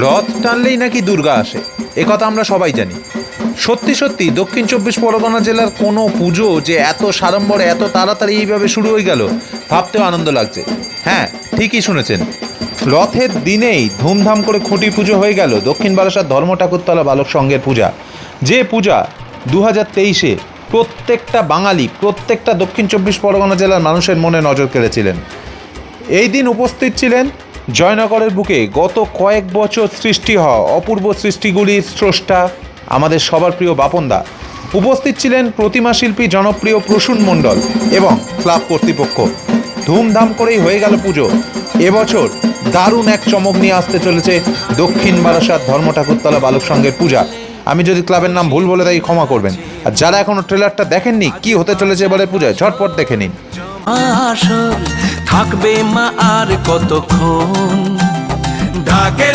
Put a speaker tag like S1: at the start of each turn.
S1: রথ টানলেই নাকি দুর্গা আসে, একথা আমরা সবাই জানি। সত্যি সত্যি দক্ষিণ চব্বিশ পরগনা জেলার কোনো পুজো যে এত সাড়ম্বরে এত তাড়াতাড়ি এইভাবে শুরু হয়ে গেল ভাবতেও আনন্দ লাগছে। হ্যাঁ, ঠিকই শুনেছেন, রথের দিনেই ধুমধাম করে খুঁটি পুজো হয়ে গেল দক্ষিণ বারাসাত ধর্ম ঠাকুরতলা বালক সংঘের পূজা। যে পূজা 2023-এ প্রত্যেকটা বাঙালি, প্রত্যেকটা দক্ষিণ চব্বিশ পরগনা জেলার মানুষের মনে নজর কেড়েছিলেন। এই দিন উপস্থিত ছিলেন জয়নগরের বুকে গত কয়েক বছর সৃষ্টি হওয়া অপূর্ব সৃষ্টিগুলির স্রষ্টা আমাদের সবার প্রিয় বাপনদা। উপস্থিত ছিলেন প্রতিমা শিল্পী জনপ্রিয় প্রসূন মণ্ডল এবং ক্লাব কর্তৃপক্ষ। ধুমধাম করেই হয়ে গেল পুজো। এবছর দারুণ এক চমক নিয়ে আসতে চলেছে দক্ষিণ বারাসাত ধর্ম ঠাকুরতলা বালক সংঘের পূজা। আমি যদি ক্লাবের নাম ভুল বলে তাই ক্ষমা করবেন। আর যারা এখনো ট্রেলারটা দেখেননি, কি হতে চলেছে এবারে পূজায়, ঝটপট দেখে নিন।
S2: থাকবে মা আর কতক্ষণ ঢাকে